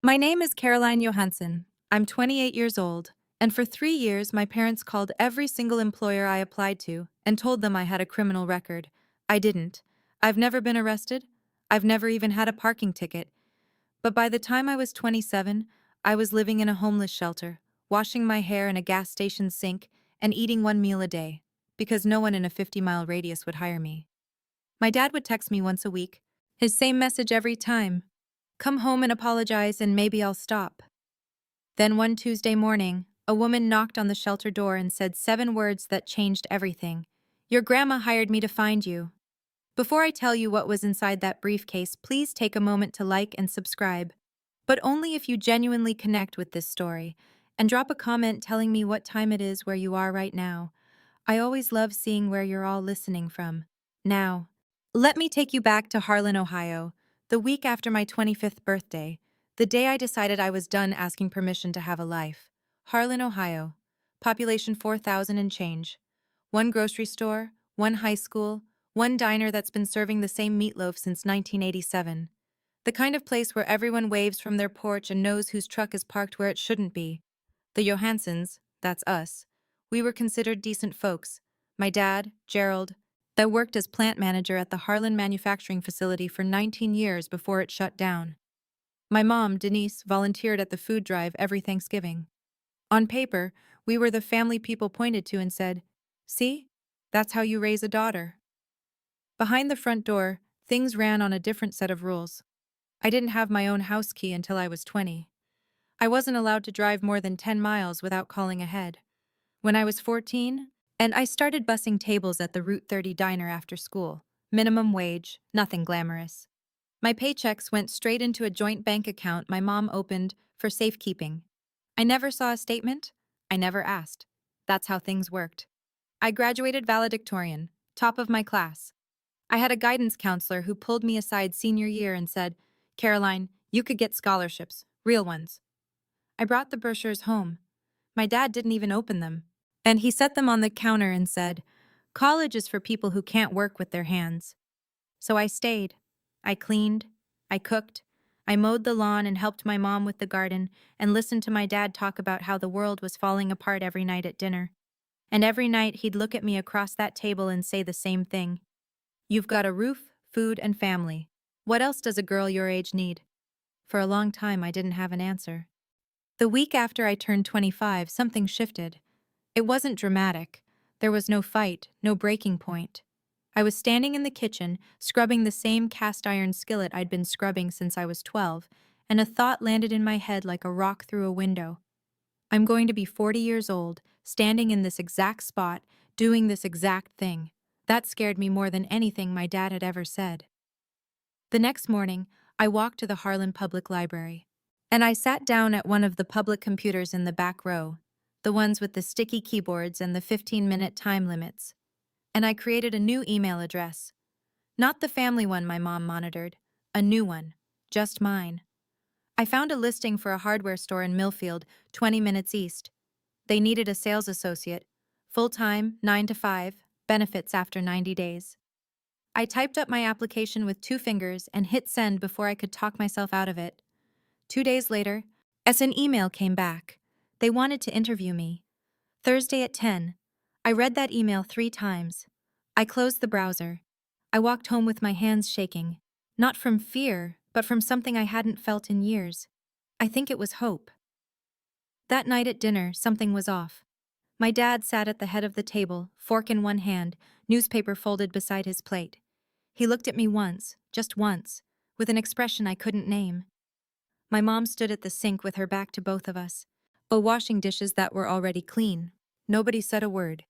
My name is Caroline Johansson. I'm 28 years old, and for 3 years, my parents called every single employer I applied to and told them I had a criminal record. I didn't. I've never been arrested. I've never even had a parking ticket. But by the time I was 27, I was living in a homeless shelter, washing my hair in a gas station sink, and eating one meal a day, because no one in a 50-mile radius would hire me. My dad would text me once a week, his same message every time: come home and apologize, and maybe I'll stop. Then one Tuesday morning, a woman knocked on the shelter door and said 7 words that changed everything. Your grandma hired me to find you. Before I tell you what was inside that briefcase, please take a moment to like and subscribe. But only if you genuinely connect with this story. And drop a comment telling me what time it is where you are right now. I always love seeing where you're all listening from. Now, let me take you back to Harlan, Ohio, the week after my 25th birthday, the day I decided I was done asking permission to have a life. Harlan, Ohio, population 4,000 and change. One grocery store, one high school, one diner that's been serving the same meatloaf since 1987. The kind of place where everyone waves from their porch and knows whose truck is parked where it shouldn't be. The Johanssons, that's us, we were considered decent folks. My dad, Gerald, that worked as plant manager at the Harlan manufacturing facility for 19 years before it shut down. My mom, Denise, volunteered at the food drive every Thanksgiving. On paper, we were the family people pointed to and said, "See? That's how you raise a daughter." Behind the front door, things ran on a different set of rules. I didn't have my own house key until I was 20. I wasn't allowed to drive more than 10 miles without calling ahead. When I was 14, and I started bussing tables at the Route 30 diner after school. Minimum wage, nothing glamorous. My paychecks went straight into a joint bank account my mom opened for safekeeping. I never saw a statement. I never asked. That's how things worked. I graduated valedictorian, top of my class. I had a guidance counselor who pulled me aside senior year and said, "Caroline, you could get scholarships, real ones." I brought the brochures home. My dad didn't even open them. And he set them on the counter and said, "College is for people who can't work with their hands." So I stayed. I cleaned. I cooked. I mowed the lawn and helped my mom with the garden and listened to my dad talk about how the world was falling apart every night at dinner. And every night he'd look at me across that table and say the same thing: "You've got a roof, food, and family. What else does a girl your age need?" For a long time, I didn't have an answer. The week after I turned 25, something shifted. It wasn't dramatic. There was no fight, no breaking point. I was standing in the kitchen, scrubbing the same cast iron skillet I'd been scrubbing since I was 12, and a thought landed in my head like a rock through a window. I'm going to be 40 years old, standing in this exact spot, doing this exact thing. That scared me more than anything my dad had ever said. The next morning, I walked to the Harlan Public Library. And I sat down at one of the public computers in the back row, the ones with the sticky keyboards and the 15-minute time limits. And I created a new email address. Not the family one my mom monitored, a new one, just mine. I found a listing for a hardware store in Millfield, 20 minutes east. They needed a sales associate, full-time, 9 to 5, benefits after 90 days. I typed up my application with 2 fingers and hit send before I could talk myself out of it. 2 days later, as an email came back. They wanted to interview me. Thursday at 10. I read that email 3 times. I closed the browser. I walked home with my hands shaking. Not from fear, but from something I hadn't felt in years. I think it was hope. That night at dinner, something was off. My dad sat at the head of the table, fork in one hand, newspaper folded beside his plate. He looked at me once, just once, with an expression I couldn't name. My mom stood at the sink with her back to both of us, washing dishes that were already clean. Nobody said a word.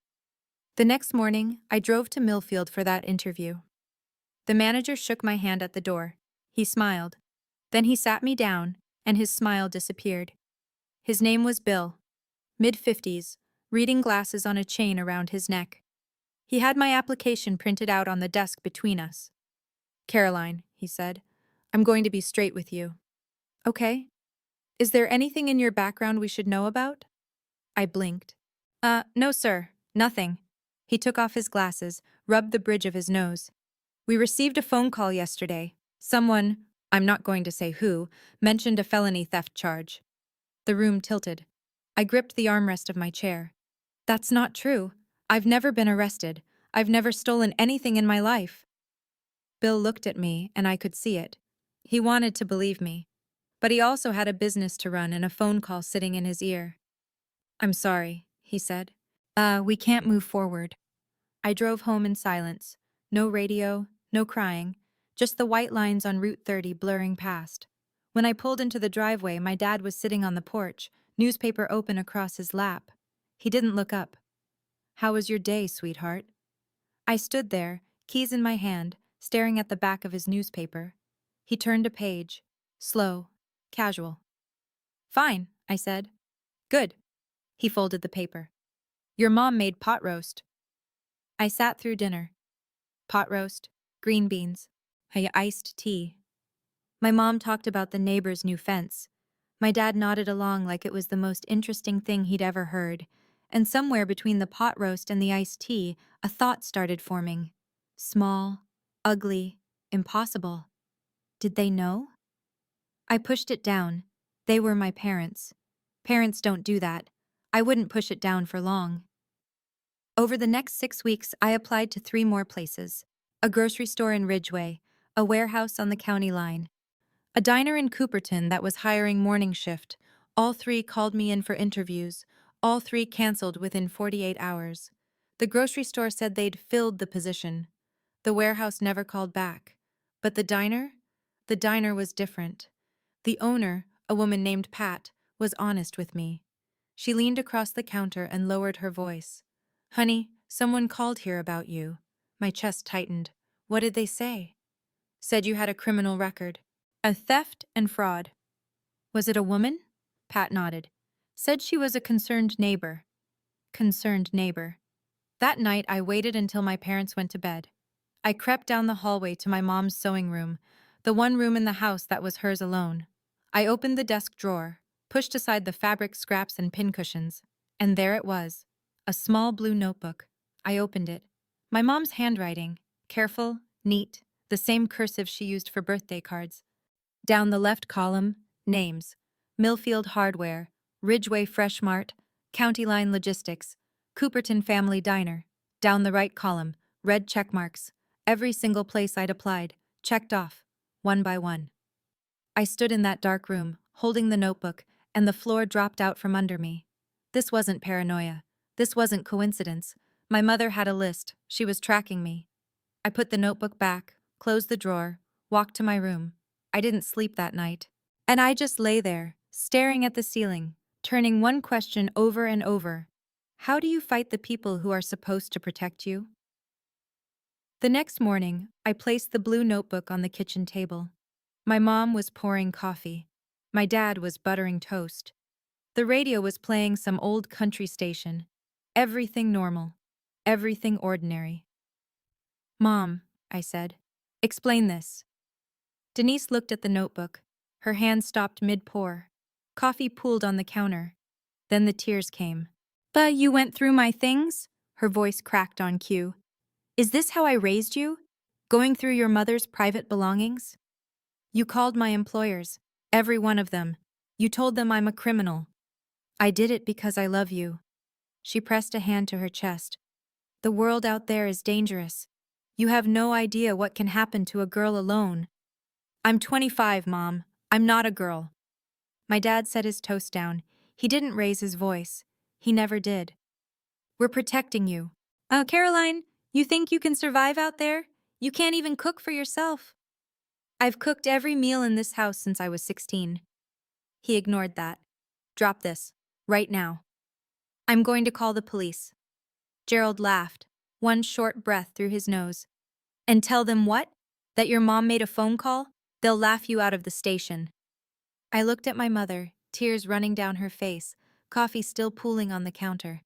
The next morning, I drove to Millfield for that interview. The manager shook my hand at the door. He smiled. Then he sat me down, and his smile disappeared. His name was Bill, mid-50s, reading glasses on a chain around his neck. He had my application printed out on the desk between us. "Caroline," he said, "I'm going to be straight with you." "Okay. Is there anything in your background we should know about?" I blinked. No sir, nothing." He took off his glasses, rubbed the bridge of his nose. "We received a phone call yesterday. Someone I'm not going to say who, mentioned a felony theft charge. The room tilted. I gripped the armrest of my chair. That's not true. I've never been arrested. I've never stolen anything in my life. Bill looked at me, and I could see it. He wanted to believe me. But he also had a business to run and a phone call sitting in his ear. I'm sorry, he said. We can't move forward. I drove home in silence. No radio, no crying, just the white lines on Route 30 blurring past. When I pulled into the driveway, my dad was sitting on the porch, newspaper open across his lap. He didn't look up. How was your day, sweetheart? I stood there, keys in my hand, staring at the back of his newspaper. He turned a page. Slow. Casual. Fine, I said. Good. He folded the paper. Your mom made pot roast. I sat through dinner. Pot roast, green beans, iced tea. My mom talked about the neighbor's new fence. My dad nodded along like it was the most interesting thing he'd ever heard, and somewhere between the pot roast and the iced tea, a thought started forming. Small, ugly, impossible. Did they know? I pushed it down. They were my parents. Parents don't do that. I wouldn't push it down for long. Over the next 6 weeks, I applied to 3 more places. A grocery store in Ridgeway, a warehouse on the county line, a diner in Cooperton that was hiring morning shift. All 3 called me in for interviews. All 3 canceled within 48 hours. The grocery store said they'd filled the position. The warehouse never called back. But the diner? The diner was different. The owner, a woman named Pat, was honest with me. She leaned across the counter and lowered her voice. Honey, someone called here about you. My chest tightened. What did they say? Said you had a criminal record. A theft and fraud. Was it a woman? Pat nodded. Said she was a concerned neighbor. Concerned neighbor. That night I waited until my parents went to bed. I crept down the hallway to my mom's sewing room, the one room in the house that was hers alone. I opened the desk drawer, pushed aside the fabric scraps and pincushions, and there it was. A small blue notebook. I opened it. My mom's handwriting, careful, neat, the same cursive she used for birthday cards. Down the left column, names. Millfield Hardware, Ridgeway Fresh Mart, County Line Logistics, Cooperton Family Diner. Down the right column, red check marks. Every single place I'd applied, checked off, one by one. I stood in that dark room, holding the notebook, and the floor dropped out from under me. This wasn't paranoia. This wasn't coincidence. My mother had a list. She was tracking me. I put the notebook back, closed the drawer, walked to my room. I didn't sleep that night. And I just lay there, staring at the ceiling, turning one question over and over. How do you fight the people who are supposed to protect you? The next morning, I placed the blue notebook on the kitchen table. My mom was pouring coffee. My dad was buttering toast. The radio was playing some old country station. Everything normal. Everything ordinary. Mom, I said, explain this. Denise looked at the notebook. Her hand stopped mid-pour. Coffee pooled on the counter. Then the tears came. But you went through my things? Her voice cracked on cue. Is this how I raised you? Going through your mother's private belongings? You called my employers. Every one of them. You told them I'm a criminal. I did it because I love you. She pressed a hand to her chest. The world out there is dangerous. You have no idea what can happen to a girl alone. I'm 25, Mom. I'm not a girl. My dad set his toast down. He didn't raise his voice. He never did. We're protecting you. Oh, Caroline, you think you can survive out there? You can't even cook for yourself. I've cooked every meal in this house since I was 16. He ignored that. Drop this. Right now. I'm going to call the police. Gerald laughed, one short breath through his nose. And tell them what? That your mom made a phone call? They'll laugh you out of the station. I looked at my mother, tears running down her face, coffee still pooling on the counter.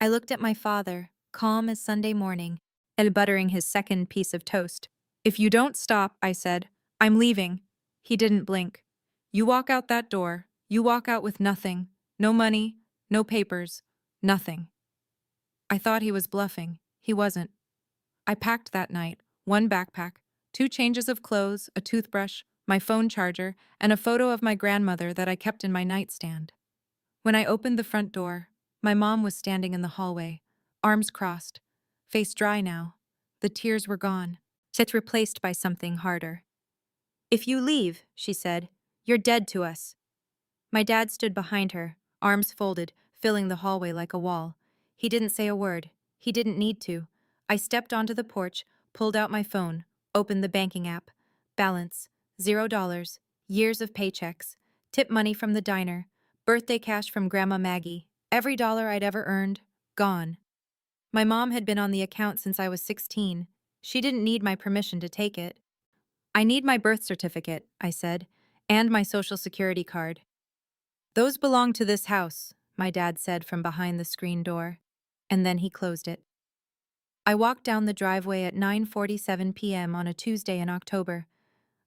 I looked at my father, calm as Sunday morning, and buttering his second piece of toast. If you don't stop, I said, I'm leaving. He didn't blink. You walk out that door. You walk out with nothing. No money, no papers, nothing. I thought he was bluffing. He wasn't. I packed that night, one backpack, 2 changes of clothes, a toothbrush, my phone charger, and a photo of my grandmother that I kept in my nightstand. When I opened the front door, my mom was standing in the hallway, arms crossed, face dry now. The tears were gone, yet replaced by something harder. "If you leave," she said, "you're dead to us." My dad stood behind her, arms folded, filling the hallway like a wall. He didn't say a word. He didn't need to. I stepped onto the porch, pulled out my phone, opened the banking app. Balance, $0, years of paychecks, tip money from the diner, birthday cash from Grandma Maggie, every dollar I'd ever earned, gone. My mom had been on the account since I was 16. She didn't need my permission to take it. "I need my birth certificate," I said, "and my social security card." "Those belong to this house," my dad said from behind the screen door, and then he closed it. I walked down the driveway at 9:47 p.m. on a Tuesday in October.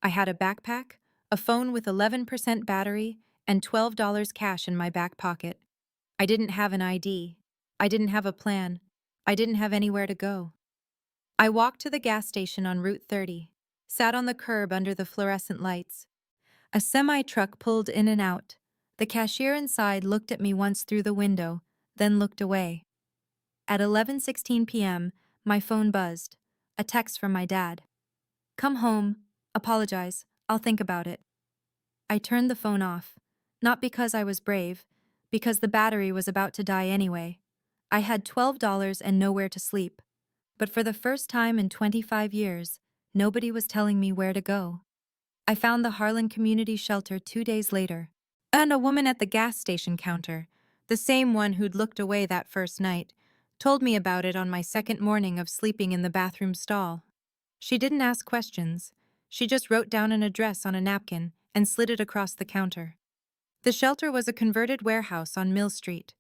I had a backpack, a phone with 11% battery, and $12 cash in my back pocket. I didn't have an ID. I didn't have a plan. I didn't have anywhere to go. I walked to the gas station on Route 30, sat on the curb under the fluorescent lights. A semi-truck pulled in and out. The cashier inside looked at me once through the window, then looked away. At 11:16 p.m., my phone buzzed. A text from my dad. "Come home. Apologize. I'll think about it." I turned the phone off. Not because I was brave, because the battery was about to die anyway. I had $12 and nowhere to sleep. But for the first time in 25 years, nobody was telling me where to go. I found the Harlan Community Shelter 2 days later. And a woman at the gas station counter, the same one who'd looked away that first night, told me about it on my second morning of sleeping in the bathroom stall. She didn't ask questions. She just wrote down an address on a napkin and slid it across the counter. The shelter was a converted warehouse on Mill Street.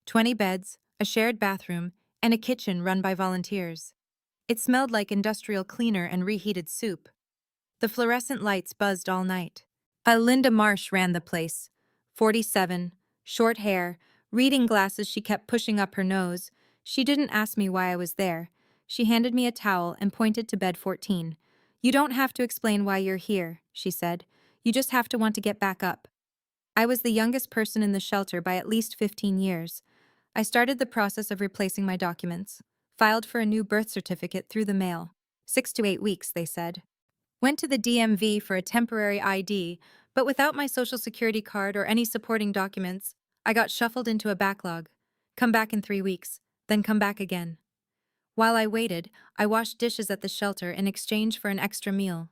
20 beds, a shared bathroom, and a kitchen run by volunteers. It smelled like industrial cleaner and reheated soup. The fluorescent lights buzzed all night. Linda Marsh ran the place. 47, short hair, reading glasses she kept pushing up her nose. She didn't ask me why I was there. She handed me a towel and pointed to bed 14. "You don't have to explain why you're here," she said. "You just have to want to get back up." I was the youngest person in the shelter by at least 15 years. I started the process of replacing my documents. Filed for a new birth certificate through the mail. 6 to 8 weeks, they said. Went to the DMV for a temporary ID, but without my social security card or any supporting documents, I got shuffled into a backlog. Come back in 3 weeks, then come back again. While I waited, I washed dishes at the shelter in exchange for an extra meal.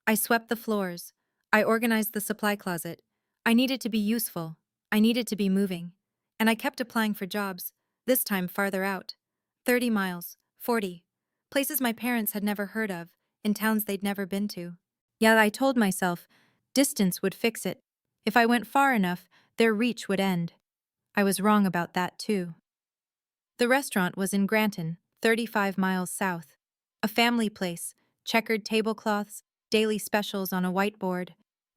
I swept the floors. I organized the supply closet. I needed to be useful. I needed to be moving. And I kept applying for jobs, this time farther out. 30 miles, 40. Places my parents had never heard of, in towns they'd never been to. Yet I told myself, distance would fix it. If I went far enough, their reach would end. I was wrong about that too. The restaurant was in Granton, 35 miles south. A family place, checkered tablecloths, daily specials on a whiteboard.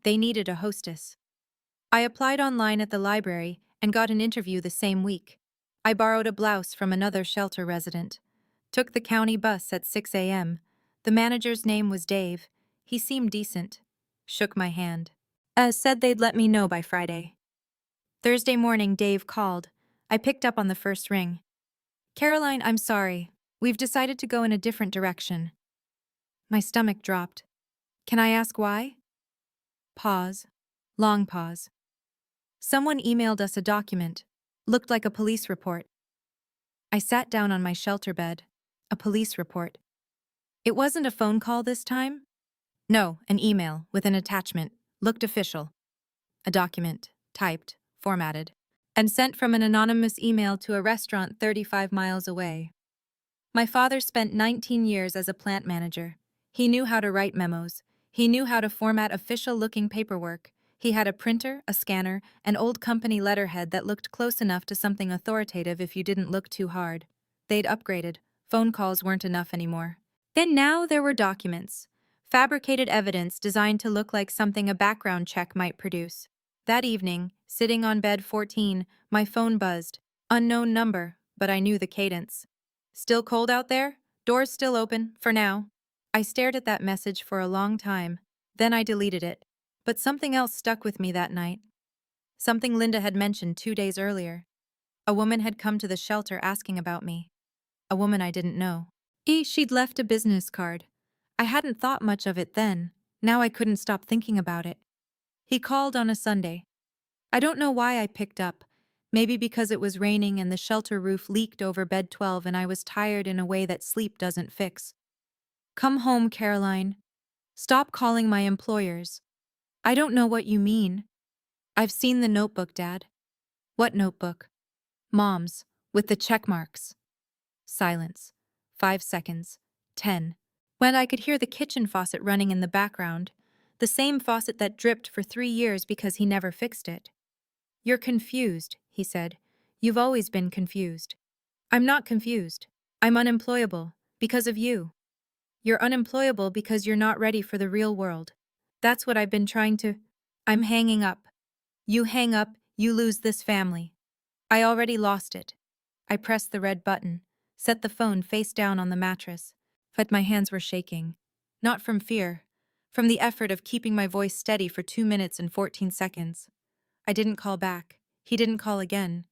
They needed a hostess. I applied online at the library and got an interview the same week. I borrowed a blouse from another shelter resident. Took the county bus at 6 a.m. The manager's name was Dave. He seemed decent. Shook my hand. Said they'd let me know by Friday. Thursday morning, Dave called. I picked up on the first ring. "Caroline, I'm sorry. We've decided to go in a different direction." My stomach dropped. "Can I ask why?" Pause. Long pause. "Someone emailed us a document. Looked like a police report." I sat down on my shelter bed. A police report. It wasn't a phone call this time? No, an email with an attachment. Looked official. A document, typed, formatted, and sent from an anonymous email to a restaurant 35 miles away. My father spent 19 years as a plant manager. He knew how to write memos. He knew how to format official-looking paperwork. He had a printer, a scanner, an old company letterhead that looked close enough to something authoritative if you didn't look too hard. They'd upgraded. Phone calls weren't enough anymore. Then now there were documents. Fabricated evidence designed to look like something a background check might produce. That evening, sitting on bed 14, my phone buzzed. Unknown number, but I knew the cadence. "Still cold out there? Doors still open, for now." I stared at that message for a long time. Then I deleted it. But something else stuck with me that night. Something Linda had mentioned 2 days earlier. A woman had come to the shelter asking about me. A woman I didn't know. She'd left a business card. I hadn't thought much of it then. Now I couldn't stop thinking about it. He called on a Sunday. I don't know why I picked up. Maybe because it was raining and the shelter roof leaked over bed 12 and I was tired in a way that sleep doesn't fix. Come home, Caroline. Stop calling my employers. I don't know what you mean. I've seen the notebook, Dad. What notebook? Mom's, with the check marks. Silence. 5 seconds. 10. When I could hear the kitchen faucet running in the background, the same faucet that dripped for 3 years because he never fixed it. You're confused, he said. You've always been confused. I'm not confused. I'm unemployable, because of you. You're unemployable because you're not ready for the real world. That's what I've been trying to. I'm hanging up. You hang up, you lose this family. I already lost it. I pressed the red button, set the phone face down on the mattress, but my hands were shaking. Not from fear, from the effort of keeping my voice steady for 2 minutes and 14 seconds. I didn't call back. He didn't call again.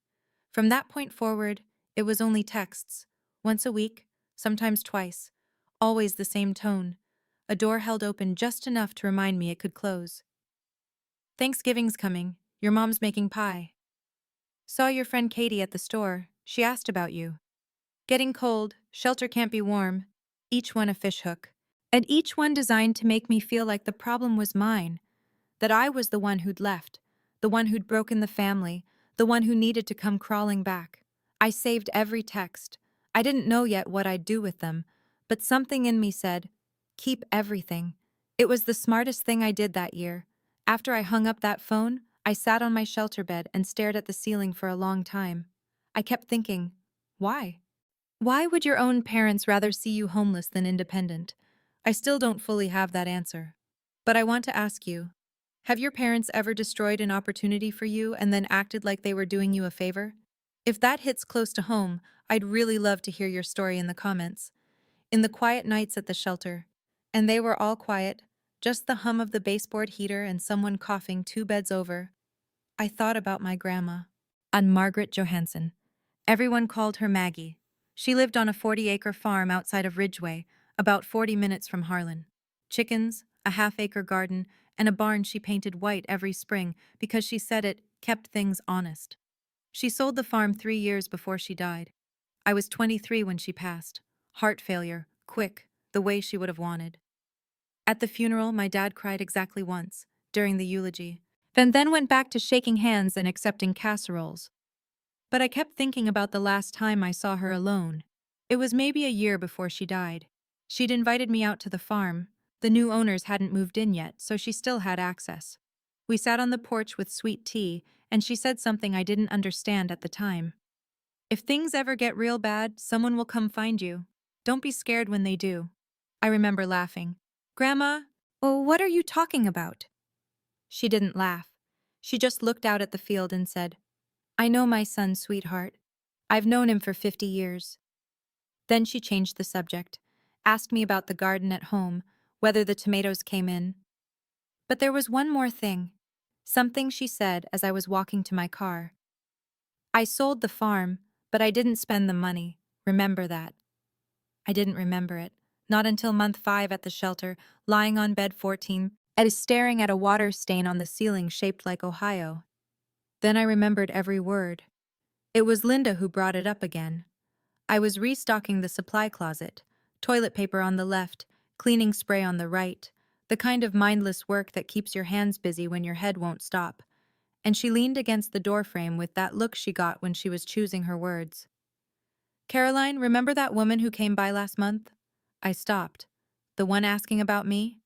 From that point forward, it was only texts. Once a week, sometimes twice. Always the same tone. A door held open just enough to remind me it could close. Thanksgiving's coming. Your mom's making pie. Saw your friend Katie at the store. She asked about you. Getting cold, shelter can't be warm. Each one a fishhook. And each one designed to make me feel like the problem was mine. That I was the one who'd left. The one who'd broken the family. The one who needed to come crawling back. I saved every text. I didn't know yet what I'd do with them. But something in me said, keep everything. It was the smartest thing I did that year. After I hung up that phone, I sat on my shelter bed and stared at the ceiling for a long time. I kept thinking, why? Why would your own parents rather see you homeless than independent? I still don't fully have that answer. But I want to ask you, have your parents ever destroyed an opportunity for you and then acted like they were doing you a favor? If that hits close to home, I'd really love to hear your story in the comments. In the quiet nights at the shelter, and they were all quiet, just the hum of the baseboard heater and someone coughing 2 beds over, I thought about my grandma. On Margaret Johansson. Everyone called her Maggie. She lived on a 40-acre farm outside of Ridgeway, about 40 minutes from Harlan. Chickens, a half-acre garden, and a barn she painted white every spring because she said it kept things honest. She sold the farm 3 years before she died. I was 23 when she passed. Heart failure, quick, the way she would have wanted. At the funeral, my dad cried exactly once, during the eulogy, then went back to shaking hands and accepting casseroles. But I kept thinking about the last time I saw her alone. It was maybe a year before she died. She'd invited me out to the farm. The new owners hadn't moved in yet, so she still had access. We sat on the porch with sweet tea, and she said something I didn't understand at the time. If things ever get real bad, someone will come find you. Don't be scared when they do. I remember laughing. Grandma, oh, what are you talking about? She didn't laugh. She just looked out at the field and said, I know my son, sweetheart. I've known him for 50 years. Then she changed the subject, asked me about the garden at home, whether the tomatoes came in. But there was one more thing. Something she said as I was walking to my car. I sold the farm, but I didn't spend the money. Remember that. I didn't remember it. Not until month 5 at the shelter, lying on bed 14, and staring at a water stain on the ceiling shaped like Ohio. Then I remembered every word. It was Linda who brought it up again. I was restocking the supply closet, toilet paper on the left, cleaning spray on the right, the kind of mindless work that keeps your hands busy when your head won't stop. And she leaned against the doorframe with that look she got when she was choosing her words. Caroline, remember that woman who came by last month? I stopped. The one asking about me?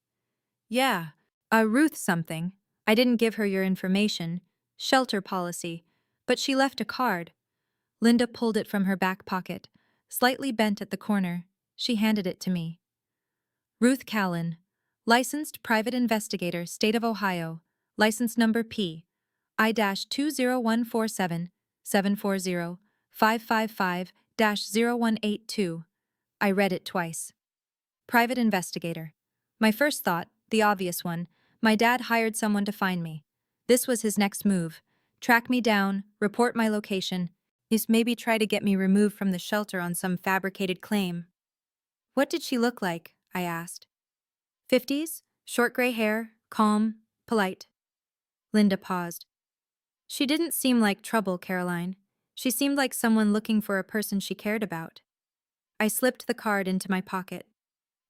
Yeah, Ruth something. I didn't give her your information. Shelter policy. But she left a card. Linda pulled it from her back pocket, slightly bent at the corner. She handed it to me. Ruth Callan, licensed private investigator, State of Ohio, license number P. I-20147 740 555-0182. I read it twice. Private investigator. My first thought, the obvious one, My dad hired someone to find me. This was his next move. Track me down, report my location, is maybe try to get me removed from the shelter on some fabricated claim. What did she look like? I asked. 50s, short gray hair, calm, polite. Linda paused. She didn't seem like trouble, Caroline. She seemed like someone looking for a person she cared about. I slipped the card into my pocket.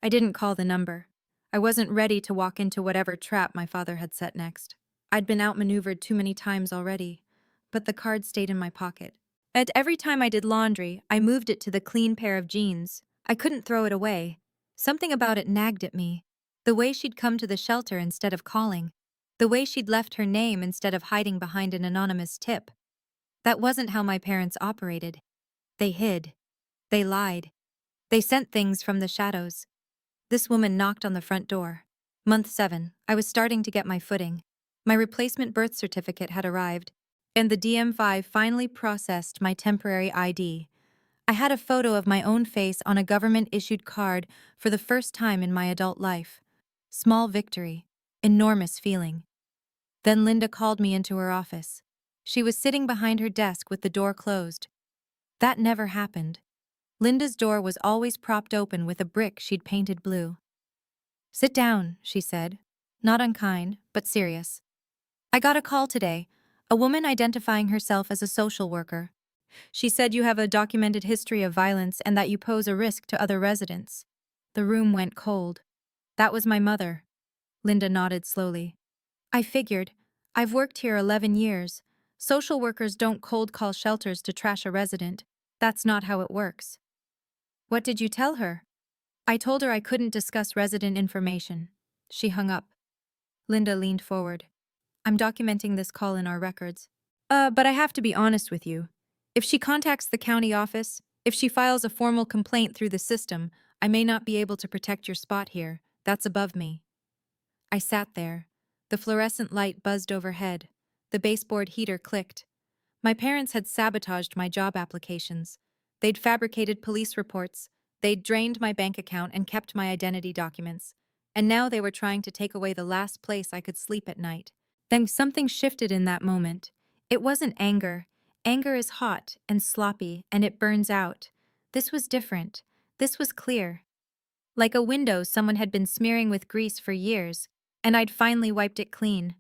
I didn't call the number. I wasn't ready to walk into whatever trap my father had set next. I'd been outmaneuvered too many times already, but the card stayed in my pocket. And every time I did laundry, I moved it to the clean pair of jeans. I couldn't throw it away. Something about it nagged at me. The way she'd come to the shelter instead of calling. The way she'd left her name instead of hiding behind an anonymous tip. That wasn't how my parents operated. They hid. They lied. They sent things from the shadows. This woman knocked on the front door. Month 7, I was starting to get my footing. My replacement birth certificate had arrived, and the DM5 finally processed my temporary ID. I had a photo of my own face on a government-issued card for the first time in my adult life. Small victory. Enormous feeling. Then Linda called me into her office. She was sitting behind her desk with the door closed. That never happened. Linda's door was always propped open with a brick she'd painted blue. "Sit down," she said. Not unkind, but serious. "I got a call today. A woman identifying herself as a social worker. She said you have a documented history of violence and that you pose a risk to other residents." The room went cold. "That was my mother." Linda nodded slowly. "I figured. I've worked here 11 years. Social workers don't cold call shelters to trash a resident. That's not how it works." "What did you tell her?" "I told her I couldn't discuss resident information." She hung up. Linda leaned forward. "I'm documenting this call in our records. But I have to be honest with you. If she contacts the county office, if she files a formal complaint through the system, I may not be able to protect your spot here. That's above me." I sat there. The fluorescent light buzzed overhead. The baseboard heater clicked. My parents had sabotaged my job applications. They'd fabricated police reports. They'd drained my bank account and kept my identity documents. And now they were trying to take away the last place I could sleep at night. Then something shifted in that moment. It wasn't anger. Anger is hot and sloppy, and it burns out. This was different. This was clear. Like a window someone had been smearing with grease for years, and I'd finally wiped it clean.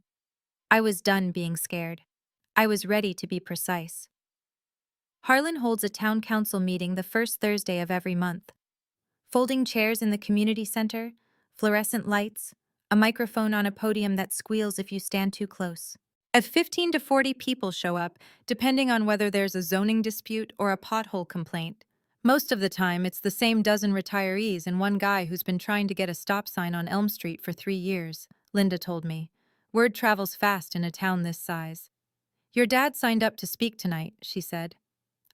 I was done being scared. I was ready to be precise. Harlan holds a town council meeting the first Thursday of every month. Folding chairs in the community center, fluorescent lights, a microphone on a podium that squeals if you stand too close. If 15 to 40 people show up, depending on whether there's a zoning dispute or a pothole complaint. Most of the time, it's the same dozen retirees and one guy who's been trying to get a stop sign on Elm Street for 3 years, Linda told me. Word travels fast in a town this size. "Your dad signed up to speak tonight," she said.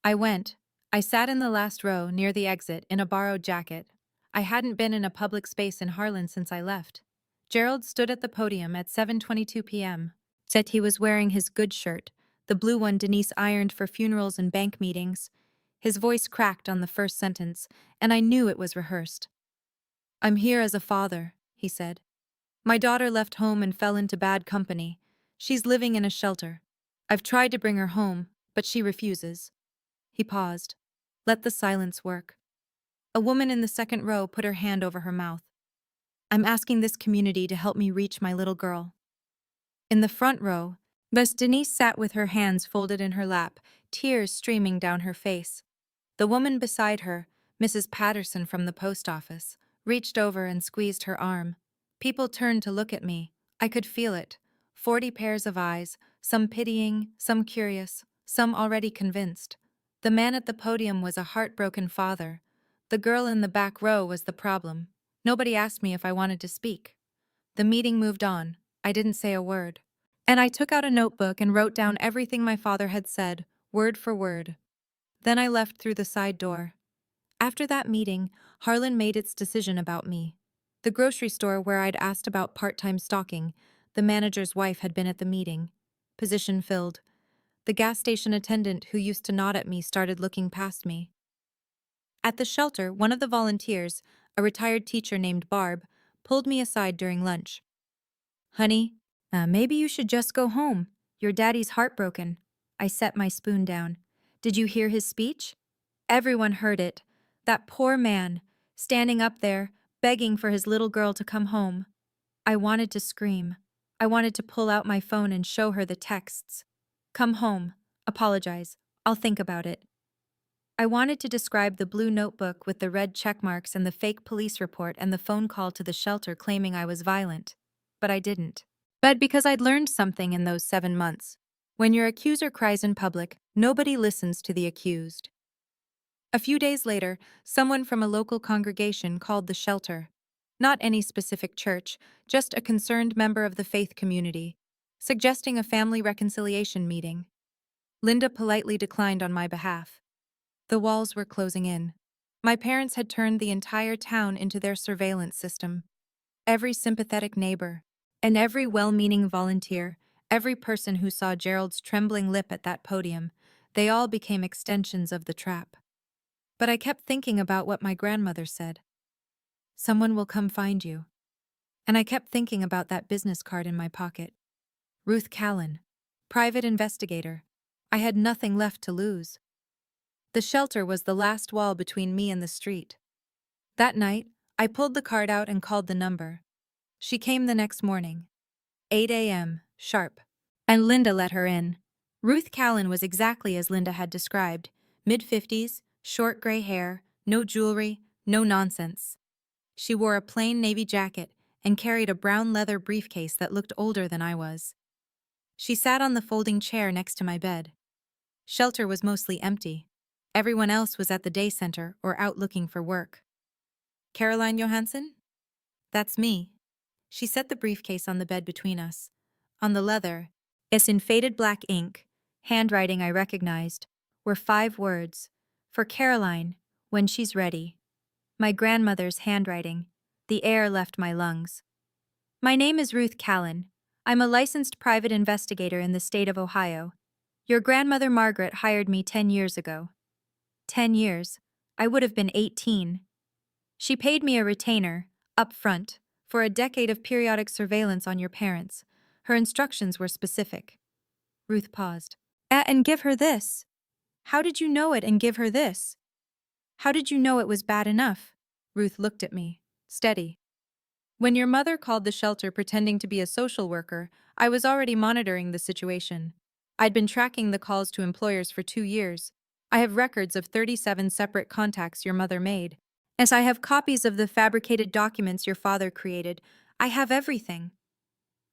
I went. I sat in the last row, near the exit, in a borrowed jacket. I hadn't been in a public space in Harlan since I left. Gerald stood at the podium at 7:22 p.m. Said he was wearing his good shirt, the blue one Denise ironed for funerals and bank meetings. His voice cracked on the first sentence, and I knew it was rehearsed. "I'm here as a father," he said. "My daughter left home and fell into bad company. She's living in a shelter. I've tried to bring her home, but she refuses." He paused. Let the silence work. A woman in the second row put her hand over her mouth. "I'm asking this community to help me reach my little girl." In the front row, Miss Denise sat with her hands folded in her lap, tears streaming down her face. The woman beside her, Mrs. Patterson from the post office, reached over and squeezed her arm. People turned to look at me. I could feel it. 40 pairs of eyes, some pitying, some curious, some already convinced. The man at the podium was a heartbroken father. The girl in the back row was the problem. Nobody asked me if I wanted to speak. The meeting moved on. I didn't say a word. And I took out a notebook and wrote down everything my father had said, word for word. Then I left through the side door. After that meeting, Harlan made its decision about me. The grocery store where I'd asked about part-time stocking, the manager's wife had been at the meeting. Position filled. The gas station attendant who used to nod at me started looking past me. At the shelter, one of the volunteers, a retired teacher named Barb, pulled me aside during lunch. Honey, maybe you should just go home. Your daddy's heartbroken. I set my spoon down. Did you hear his speech? Everyone heard it. That poor man, standing up there, begging for his little girl to come home. I wanted to scream. I wanted to pull out my phone and show her the texts. Come home. Apologize. I'll think about it. I wanted to describe the blue notebook with the red check marks and the fake police report and the phone call to the shelter claiming I was violent. But I didn't. But because I'd learned something in those 7 months. When your accuser cries in public, nobody listens to the accused. A few days later, someone from a local congregation called the shelter. Not any specific church, just a concerned member of the faith community, suggesting a family reconciliation meeting. Linda politely declined on my behalf. The walls were closing in. My parents had turned the entire town into their surveillance system. Every sympathetic neighbor, and every well-meaning volunteer, every person who saw Gerald's trembling lip at that podium, they all became extensions of the trap. But I kept thinking about what my grandmother said. Someone will come find you. And I kept thinking about that business card in my pocket. Ruth Callan, private investigator. I had nothing left to lose. The shelter was the last wall between me and the street. That night, I pulled the card out and called the number. She came the next morning. 8 a.m., sharp. And Linda let her in. Ruth Callan was exactly as Linda had described. Mid-50s, short gray hair, no jewelry, no nonsense. She wore a plain navy jacket and carried a brown leather briefcase that looked older than I was. She sat on the folding chair next to my bed. Shelter was mostly empty. Everyone else was at the day center or out looking for work. Caroline Johansson? That's me. She set the briefcase on the bed between us. On the leather, as in faded black ink, handwriting I recognized, were 5 words. For Caroline, when she's ready. My grandmother's handwriting. The air left my lungs. My name is Ruth Callan. I'm a licensed private investigator in the state of Ohio. Your grandmother Margaret hired me 10 years ago. 10 years. I would have been 18. She paid me a retainer, up front, for a decade of periodic surveillance on your parents. Her instructions were specific. Ruth paused. And give her this. How did you know it and give her this? How did you know it was bad enough? Ruth looked at me, steady. When your mother called the shelter pretending to be a social worker, I was already monitoring the situation. I'd been tracking the calls to employers for 2 years. I have records of 37 separate contacts your mother made. As I have copies of the fabricated documents your father created, I have everything.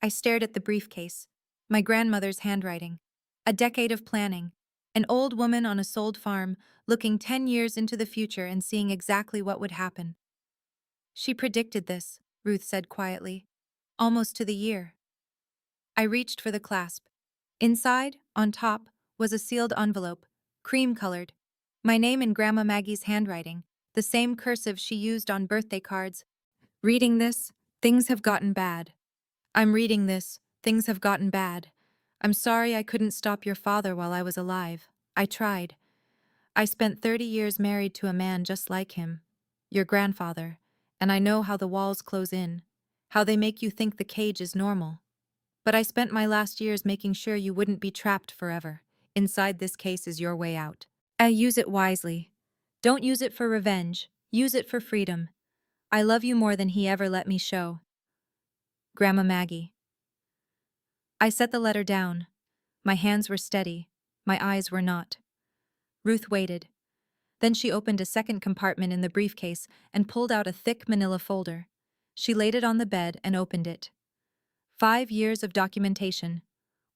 I stared at the briefcase. My grandmother's handwriting. A decade of planning. An old woman on a sold farm, looking 10 years into the future and seeing exactly what would happen. She predicted this, Ruth said quietly. Almost to the year. I reached for the clasp. Inside, on top, was a sealed envelope, cream-colored. My name in Grandma Maggie's handwriting, the same cursive she used on birthday cards. Reading this, things have gotten bad. I'm reading this, things have gotten bad. I'm sorry I couldn't stop your father while I was alive. I tried. I spent 30 years married to a man just like him, your grandfather, and I know how the walls close in, how they make you think the cage is normal. But I spent my last years making sure you wouldn't be trapped forever. Inside this case is your way out. I use it wisely. Don't use it for revenge. Use it for freedom. I love you more than he ever let me show. Grandma Maggie. I set the letter down. My hands were steady. My eyes were not. Ruth waited. Then she opened a second compartment in the briefcase and pulled out a thick manila folder. She laid it on the bed and opened it. 5 years of documentation.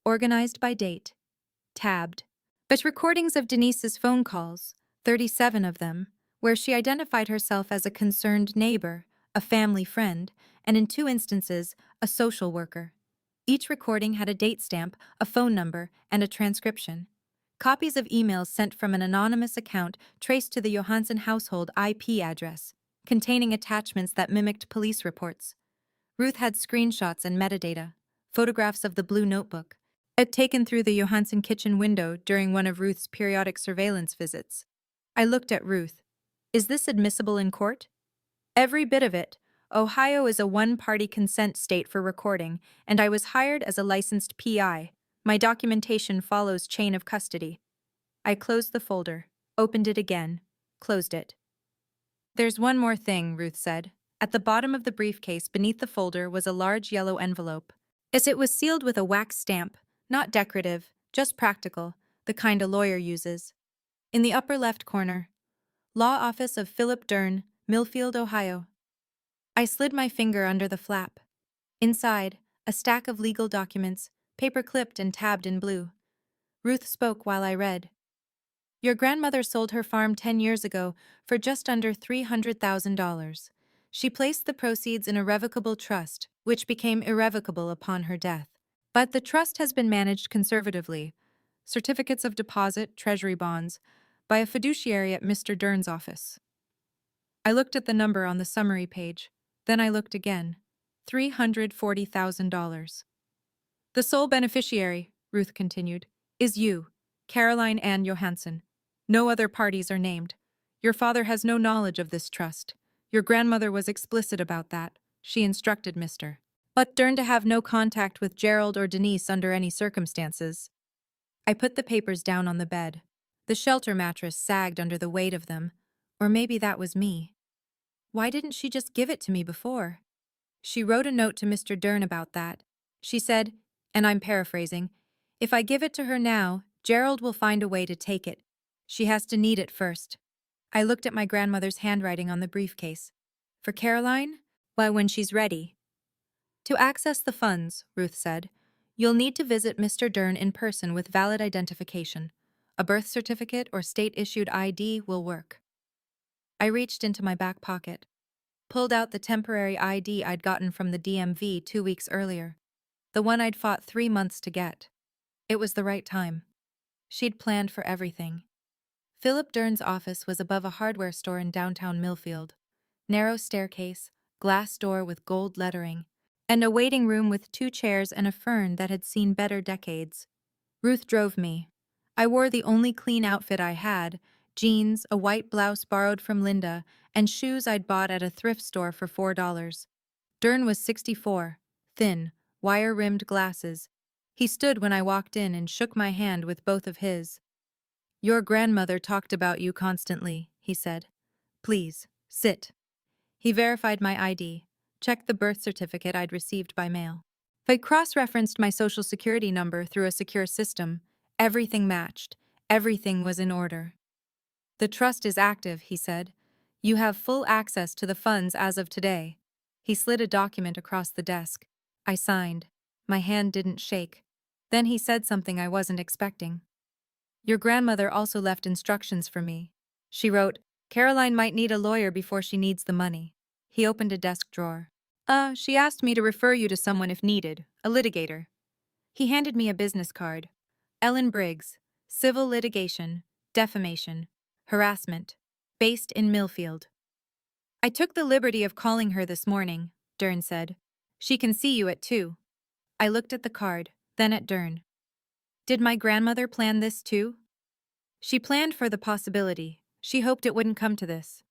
Organized by date. Tabbed. But recordings of Denise's phone calls, 37 of them, where she identified herself as a concerned neighbor, a family friend, and in 2 instances, a social worker. Each recording had a date stamp, a phone number, and a transcription. Copies of emails sent from an anonymous account traced to the Johansson household IP address, containing attachments that mimicked police reports. Ruth had screenshots and metadata, photographs of the blue notebook, taken through the Johansson kitchen window during one of Ruth's periodic surveillance visits. I looked at Ruth. Is this admissible in court? Every bit of it, Ohio is a one-party consent state for recording, and I was hired as a licensed PI. My documentation follows chain of custody. I closed the folder, opened it again, closed it. There's one more thing, Ruth said. At the bottom of the briefcase beneath the folder was a large yellow envelope. As it was sealed with a wax stamp, not decorative, just practical, the kind a lawyer uses. In the upper left corner, Law Office of Philip Dern, Millfield, Ohio. I slid my finger under the flap. Inside, a stack of legal documents, paper-clipped and tabbed in blue. Ruth spoke while I read. Your grandmother sold her farm 10 years ago for just under $300,000. She placed the proceeds in a revocable trust, which became irrevocable upon her death. But the trust has been managed conservatively, certificates of deposit, treasury bonds, by a fiduciary at Mr. Dern's office. I looked at the number on the summary page. Then I looked again. $340,000. The sole beneficiary, Ruth continued, is you, Caroline Ann Johansson. No other parties are named. Your father has no knowledge of this trust. Your grandmother was explicit about that. She instructed Mr. But Dern to have no contact with Gerald or Denise under any circumstances. I put the papers down on the bed. The shelter mattress sagged under the weight of them. Or maybe that was me. Why didn't she just give it to me before? She wrote a note to Mr. Dern about that. She said, and I'm paraphrasing, if I give it to her now, Gerald will find a way to take it. She has to need it first. I looked at my grandmother's handwriting on the briefcase. For Caroline? Why, when she's ready. To access the funds, Ruth said, you'll need to visit Mr. Dern in person with valid identification. A birth certificate or state-issued ID will work. I reached into my back pocket, pulled out the temporary ID I'd gotten from the DMV 2 weeks earlier, the one I'd fought 3 months to get. It was the right time. She'd planned for everything. Philip Dern's office was above a hardware store in downtown Millfield. Narrow staircase, glass door with gold lettering, and a waiting room with 2 chairs and a fern that had seen better decades. Ruth drove me. I wore the only clean outfit I had, jeans, a white blouse borrowed from Linda, and shoes I'd bought at a thrift store for $4. Dern was 64, thin, wire-rimmed glasses. He stood when I walked in and shook my hand with both of his. Your grandmother talked about you constantly, he said. Please, sit. He verified my ID, checked the birth certificate I'd received by mail. I'd cross-referenced my social security number through a secure system. Everything matched. Everything was in order. The trust is active, he said. You have full access to the funds as of today. He slid a document across the desk. I signed. My hand didn't shake. Then he said something I wasn't expecting. Your grandmother also left instructions for me. She wrote, Caroline might need a lawyer before she needs the money. He opened a desk drawer. She asked me to refer you to someone if needed, a litigator. He handed me a business card. Ellen Briggs, civil litigation, defamation, harassment, based in Millfield. I took the liberty of calling her this morning, Dern said. She can see you at 2. I looked at the card, then at Dern. Did my grandmother plan this too? She planned for the possibility. She hoped it wouldn't come to this.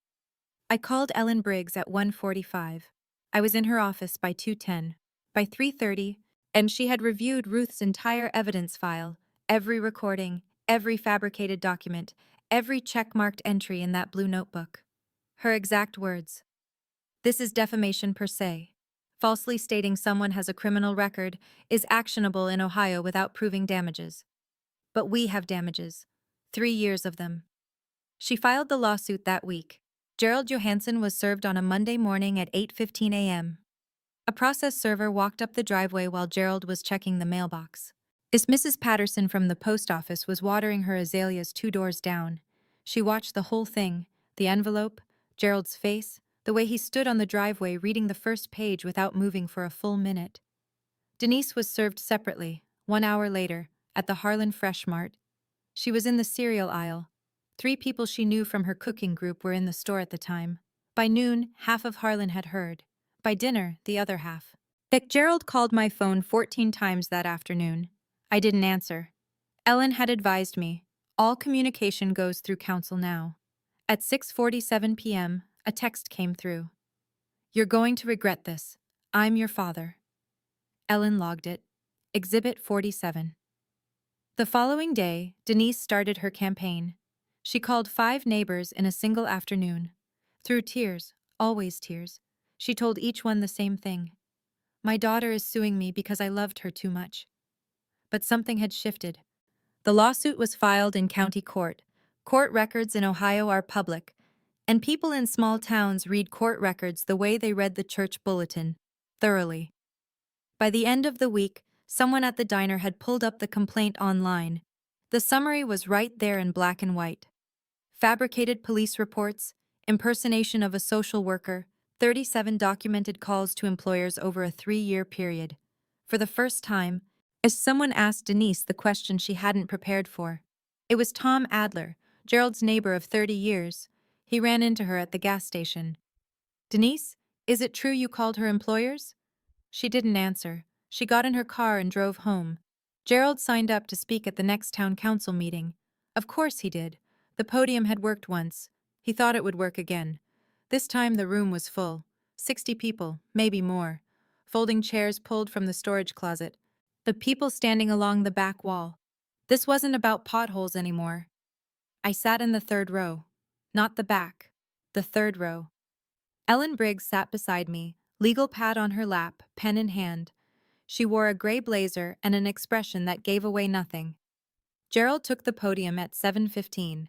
I called Ellen Briggs at 1:45. I was in her office by 2:10. By 3:30, and she had reviewed Ruth's entire evidence file, every recording, every fabricated document, every check-marked entry in that blue notebook. Her exact words. This is defamation per se. Falsely stating someone has a criminal record is actionable in Ohio without proving damages. But we have damages. 3 years of them. She filed the lawsuit that week. Gerald Johansson was served on a Monday morning at 8:15 a.m. A process server walked up the driveway while Gerald was checking the mailbox. Mrs. Patterson from the post office was watering her azaleas 2 doors down. She watched the whole thing, the envelope, Gerald's face, the way he stood on the driveway reading the first page without moving for a full minute. Denise was served separately, 1 hour later, at the Harlan Fresh Mart. She was in the cereal aisle. 3 people she knew from her cooking group were in the store at the time. By noon, half of Harlan had heard. By dinner, the other half. Gerald called my phone 14 times that afternoon. I didn't answer. Ellen had advised me, all communication goes through counsel now. At 6:47 p.m., a text came through. You're going to regret this. I'm your father. Ellen logged it. Exhibit 47. The following day, Denise started her campaign. She called 5 neighbors in a single afternoon. Through tears, always tears, she told each one the same thing. My daughter is suing me because I loved her too much. But something had shifted. The lawsuit was filed in county court. Court records in Ohio are public, and people in small towns read court records the way they read the church bulletin, thoroughly. By the end of the week, someone at the diner had pulled up the complaint online. The summary was right there in black and white. Fabricated police reports, impersonation of a social worker, 37 documented calls to employers over a 3-year period. For the first time, as someone asked Denise the question she hadn't prepared for. It was Tom Adler, Gerald's neighbor of 30 years. He ran into her at the gas station. Denise, is it true you called her employers? She didn't answer. She got in her car and drove home. Gerald signed up to speak at the next town council meeting. Of course he did. The podium had worked once. He thought it would work again. This time the room was full. 60 people, maybe more. Folding chairs pulled from the storage closet. The people standing along the back wall. This wasn't about potholes anymore. I sat in the 3rd row. Not the back. The 3rd row. Ellen Briggs sat beside me, legal pad on her lap, pen in hand. She wore a gray blazer and an expression that gave away nothing. Gerald took the podium at 7:15.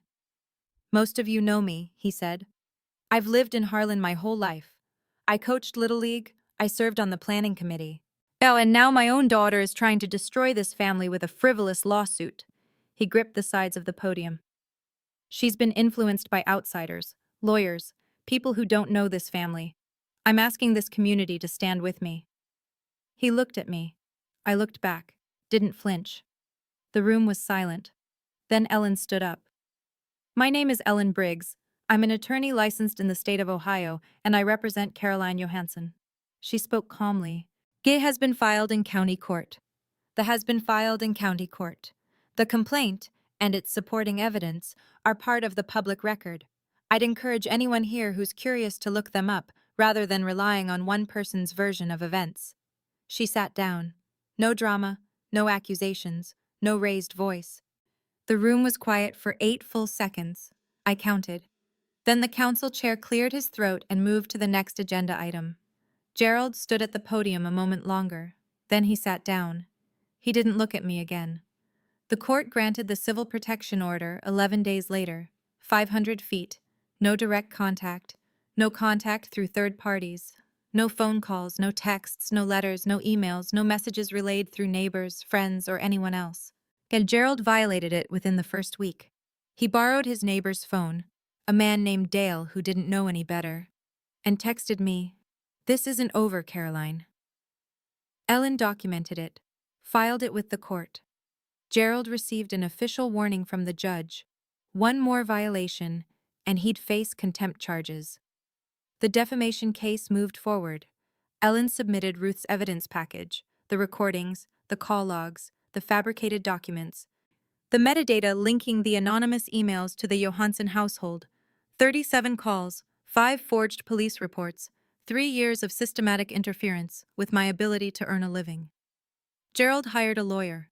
Most of you know me, he said. I've lived in Harlan my whole life. I coached Little League, I served on the planning committee. Oh, and now my own daughter is trying to destroy this family with a frivolous lawsuit. He gripped the sides of the podium. She's been influenced by outsiders, lawyers, people who don't know this family. I'm asking this community to stand with me. He looked at me. I looked back, didn't flinch. The room was silent. Then Ellen stood up. My name is Ellen Briggs. I'm an attorney licensed in the state of Ohio, and I represent Caroline Johansson. She spoke calmly. It has been filed in county court. Has been filed in county court. The complaint, and its supporting evidence, are part of the public record. I'd encourage anyone here who's curious to look them up, rather than relying on one person's version of events. She sat down. No drama, no accusations, no raised voice. The room was quiet for 8 full seconds. I counted. Then the council chair cleared his throat and moved to the next agenda item. Gerald stood at the podium a moment longer. Then he sat down. He didn't look at me again. The court granted the civil protection order 11 days later. 500 feet. No direct contact. No contact through third parties. No phone calls, no texts, no letters, no emails, no messages relayed through neighbors, friends, or anyone else. Gerald violated it within the first week. He borrowed his neighbor's phone, a man named Dale who didn't know any better, and texted me, "This isn't over, Caroline." Ellen documented it, filed it with the court. Gerald received an official warning from the judge. One more violation, and he'd face contempt charges. The defamation case moved forward. Ellen submitted Ruth's evidence package, the recordings, the call logs, the fabricated documents, the metadata linking the anonymous emails to the Johansson household, 37 calls, 5 forged police reports, 3 years of systematic interference with my ability to earn a living. Gerald hired a lawyer,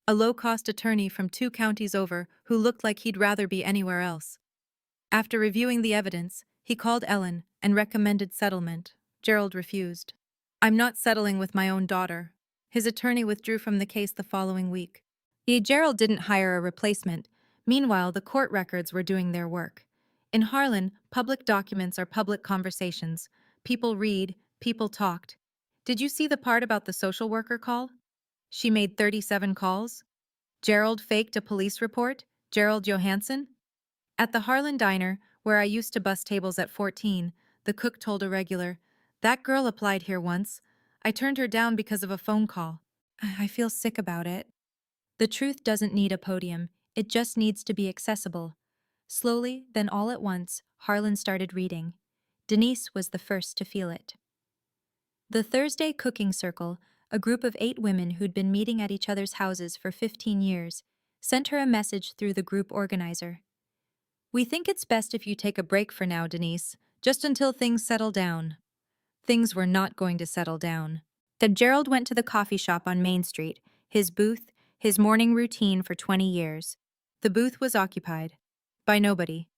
a low-cost attorney from 2 counties over who looked like he'd rather be anywhere else. After reviewing the evidence, he called Ellen and recommended settlement. Gerald refused. I'm not settling with my own daughter. His attorney withdrew from the case the following week. Gerald didn't hire a replacement. Meanwhile, the court records were doing their work. In Harlan, public documents are public conversations. People read, people talked. Did you see the part about the social worker call? She made 37 calls. Gerald faked a police report? Gerald Johansson? At the Harlan Diner, where I used to bus tables at 14, the cook told a regular, "That girl applied here once. I turned her down because of a phone call. I feel sick about it." The truth doesn't need a podium, it just needs to be accessible. Slowly, then all at once, Harlan started reading. Denise was the first to feel it. The Thursday Cooking Circle, a group of 8 women who'd been meeting at each other's houses for 15 years, sent her a message through the group organizer. "We think it's best if you take a break for now, Denise, just until things settle down." Things were not going to settle down. Gerald went to the coffee shop on Main Street, his booth, his morning routine for 20 years. The booth was occupied. By nobody.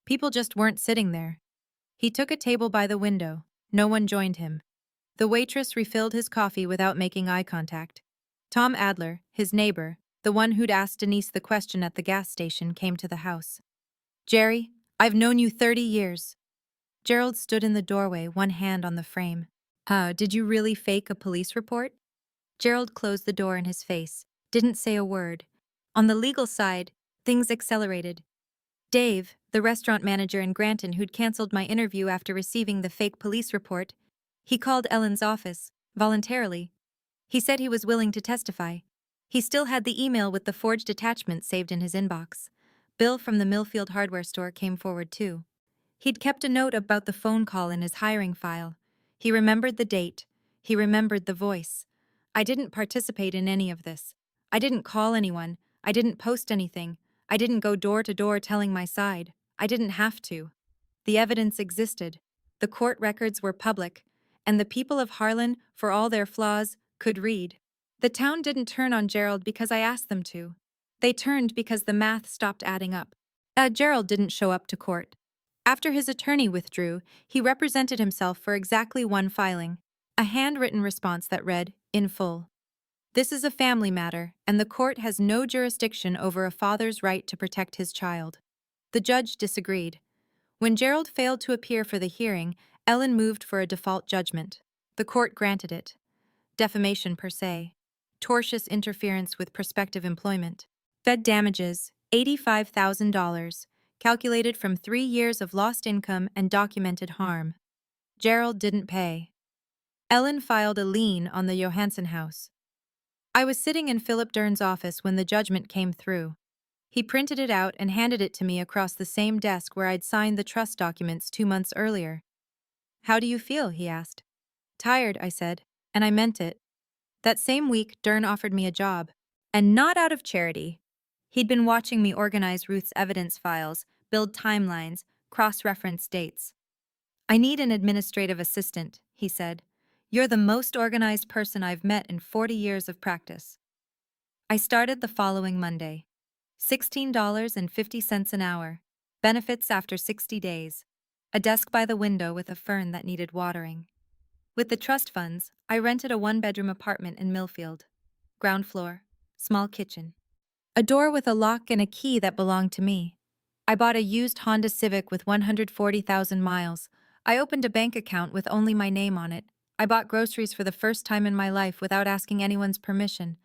People just weren't sitting there. He took a table by the window. No one joined him. The waitress refilled his coffee without making eye contact. Tom Adler, his neighbor, the one who'd asked Denise the question at the gas station, came to the house. "Jerry, I've known you 30 years. Gerald stood in the doorway, one hand on the frame. Did you really fake a police report? Gerald closed the door in his face, didn't say a word. On the legal side, things accelerated. Dave, the restaurant manager in Granton who'd canceled my interview after receiving the fake police report, he called Ellen's office, voluntarily. He said he was willing to testify. He still had the email with the forged attachment saved in his inbox. Bill from the Millfield hardware store came forward too. He'd kept a note about the phone call in his hiring file. He remembered the date. He remembered the voice. I didn't participate in any of this. I didn't call anyone. I didn't post anything. I didn't go door to door telling my side. I didn't have to. The evidence existed. The court records were public, and the people of Harlan, for all their flaws, could read. The town didn't turn on Gerald because I asked them to. They turned because the math stopped adding up. Gerald didn't show up to court. After his attorney withdrew, he represented himself for exactly one filing, a handwritten response that read, in full. This is a family matter, and the court has no jurisdiction over a father's right to protect his child. The judge disagreed. When Gerald failed to appear for the hearing, Ellen moved for a default judgment. The court granted it. Defamation per se. Tortious interference with prospective employment. Fed damages, $85,000. Calculated from 3 years of lost income and documented harm. Gerald didn't pay. Ellen filed a lien on the Johansson house. I was sitting in Philip Dern's office when the judgment came through. He printed it out and handed it to me across the same desk where I'd signed the trust documents 2 months earlier. "How do you feel?" he asked. "Tired," I said, and I meant it. That same week, Dern offered me a job, and not out of charity. He'd been watching me organize Ruth's evidence files, build timelines, cross-reference dates. "I need an administrative assistant," he said. "You're the most organized person I've met in 40 years of practice." I started the following Monday. $16.50 an hour. Benefits after 60 days. A desk by the window with a fern that needed watering. With the trust funds, I rented a one-bedroom apartment in Millfield. Ground floor, small kitchen. A door with a lock and a key that belonged to me. I bought a used Honda Civic with 140,000 miles. I opened a bank account with only my name on it. I bought groceries for the first time in my life without asking anyone's permission.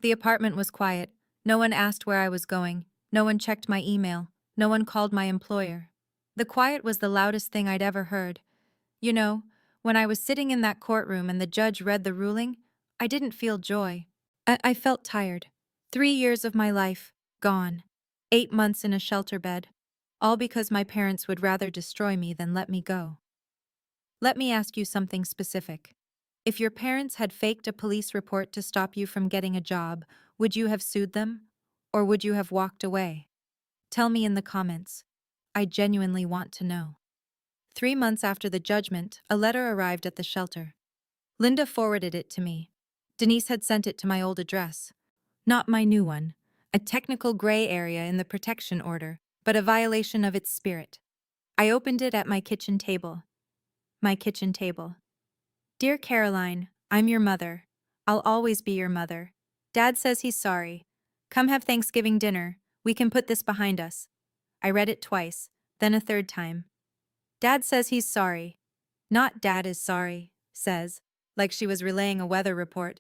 The apartment was quiet. No one asked where I was going. No one checked my email. No one called my employer. The quiet was the loudest thing I'd ever heard. You know, when I was sitting in that courtroom and the judge read the ruling, I didn't feel joy. I felt tired. 3 years of my life, gone. 8 months in a shelter bed. All because my parents would rather destroy me than let me go. Let me ask you something specific. If your parents had faked a police report to stop you from getting a job, would you have sued them? Or would you have walked away? Tell me in the comments. I genuinely want to know. 3 months after the judgment, a letter arrived at the shelter. Linda forwarded it to me. Denise had sent it to my old address. Not my new one. A technical gray area in the protection order, but a violation of its spirit. I opened it at my kitchen table. My kitchen table. Dear Caroline, I'm your mother. I'll always be your mother. Dad says he's sorry. Come have Thanksgiving dinner. We can put this behind us. I read it twice, then a third time. Dad says he's sorry. Not Dad is sorry, says, like she was relaying a weather report.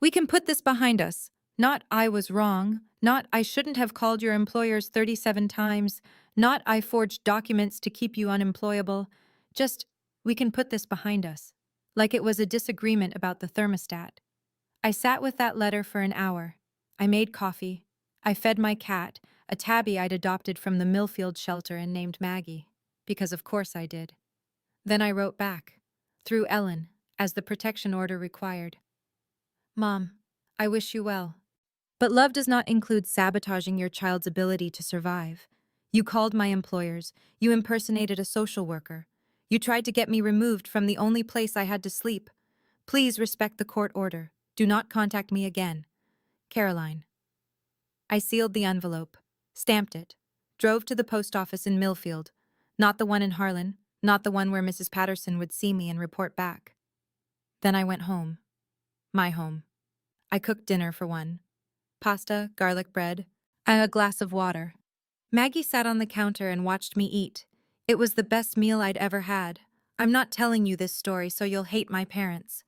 We can put this behind us. Not I was wrong. Not I shouldn't have called your employers 37 times. Not I forged documents to keep you unemployable. Just, we can put this behind us. Like it was a disagreement about the thermostat. I sat with that letter for an hour. I made coffee. I fed my cat, a tabby I'd adopted from the Millfield shelter and named Maggie, because of course I did. Then I wrote back, through Ellen, as the protection order required. Mom, I wish you well. But love does not include sabotaging your child's ability to survive. You called my employers. You impersonated a social worker. You tried to get me removed from the only place I had to sleep. Please respect the court order. Do not contact me again. Caroline. I sealed the envelope, stamped it, drove to the post office in Millfield, not the one in Harlan, not the one where Mrs. Patterson would see me and report back. Then I went home. My home. I cooked dinner for one. Pasta, garlic bread, and a glass of water. Maggie sat on the counter and watched me eat. It was the best meal I'd ever had. I'm not telling you this story so you'll hate my parents.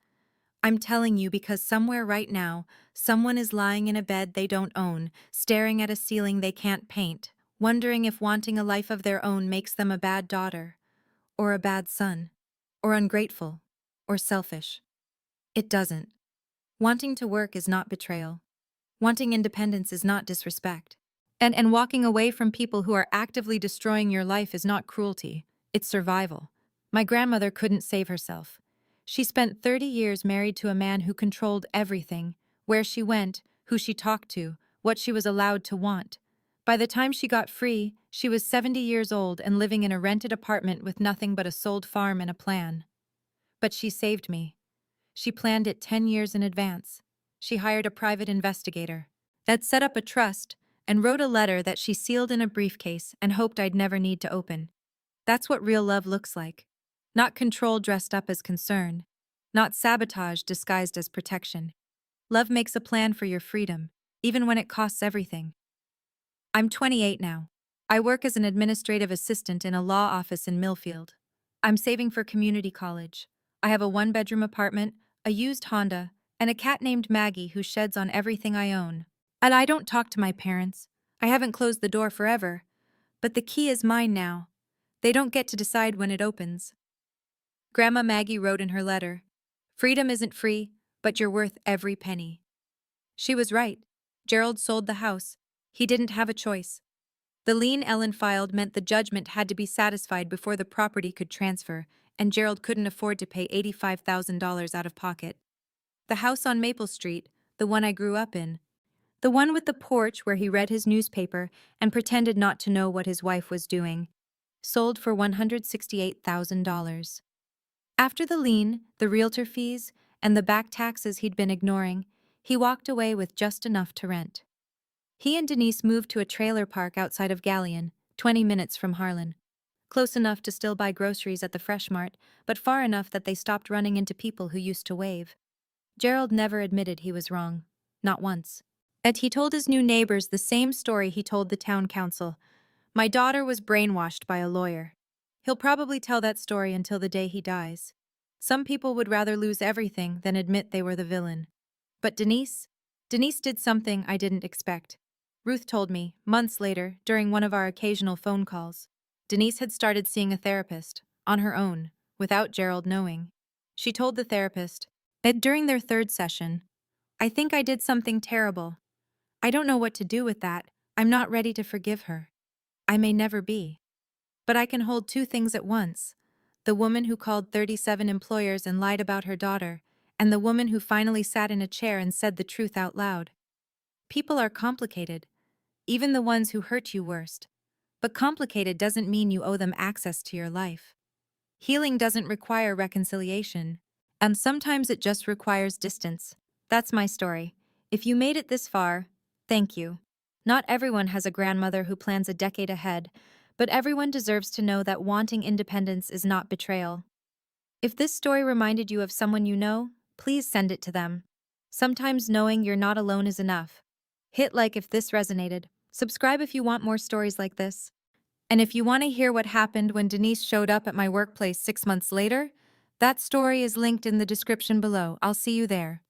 I'm telling you because somewhere right now, someone is lying in a bed they don't own, staring at a ceiling they can't paint, wondering if wanting a life of their own makes them a bad daughter, or a bad son, or ungrateful, or selfish. It doesn't. Wanting to work is not betrayal. Wanting independence is not disrespect. And walking away from people who are actively destroying your life is not cruelty. It's survival. My grandmother couldn't save herself. She spent 30 years married to a man who controlled everything, where she went, who she talked to, what she was allowed to want. By the time she got free, she was 70 years old and living in a rented apartment with nothing but a sold farm and a plan. But she saved me. She planned it 10 years in advance. She hired a private investigator that set up a trust and wrote a letter that she sealed in a briefcase and hoped I'd never need to open. That's what real love looks like. Not control dressed up as concern. Not sabotage disguised as protection. Love makes a plan for your freedom, even when it costs everything. I'm 28 now. I work as an administrative assistant in a law office in Millfield. I'm saving for community college. I have a one-bedroom apartment, a used Honda, and a cat named Maggie who sheds on everything I own. And I don't talk to my parents. I haven't closed the door forever. But the key is mine now. They don't get to decide when it opens. Grandma Maggie wrote in her letter, "Freedom isn't free, but you're worth every penny." She was right. Gerald sold the house. He didn't have a choice. The lien Ellen filed meant the judgment had to be satisfied before the property could transfer, and Gerald couldn't afford to pay $85,000 out of pocket. The house on Maple Street, the one I grew up in, the one with the porch where he read his newspaper and pretended not to know what his wife was doing, sold for $168,000. After the lien, the realtor fees, and the back taxes he'd been ignoring, he walked away with just enough to rent. He and Denise moved to a trailer park outside of Galleon, 20 minutes from Harlan. Close enough to still buy groceries at the Fresh Mart, but far enough that they stopped running into people who used to wave. Gerald never admitted he was wrong. Not once. And he told his new neighbors the same story he told the town council. My daughter was brainwashed by a lawyer. He'll probably tell that story until the day he dies. Some people would rather lose everything than admit they were the villain. But Denise did something I didn't expect. Ruth told me, months later, during one of our occasional phone calls. Denise had started seeing a therapist, on her own, without Gerald knowing. She told the therapist that during their third session, "I think I did something terrible. I don't know what to do with that. I'm not ready to forgive her. I may never be. But I can hold two things at once. The woman who called 37 employers and lied about her daughter, and the woman who finally sat in a chair and said the truth out loud. People are complicated, even the ones who hurt you worst. But complicated doesn't mean you owe them access to your life. Healing doesn't require reconciliation, and sometimes it just requires distance. That's my story. If you made it this far, thank you. Not everyone has a grandmother who plans a decade ahead, but everyone deserves to know that wanting independence is not betrayal. If this story reminded you of someone you know, please send it to them. Sometimes knowing you're not alone is enough. Hit like if this resonated. Subscribe if you want more stories like this. And if you want to hear what happened when Denise showed up at my workplace 6 months later, that story is linked in the description below. I'll see you there.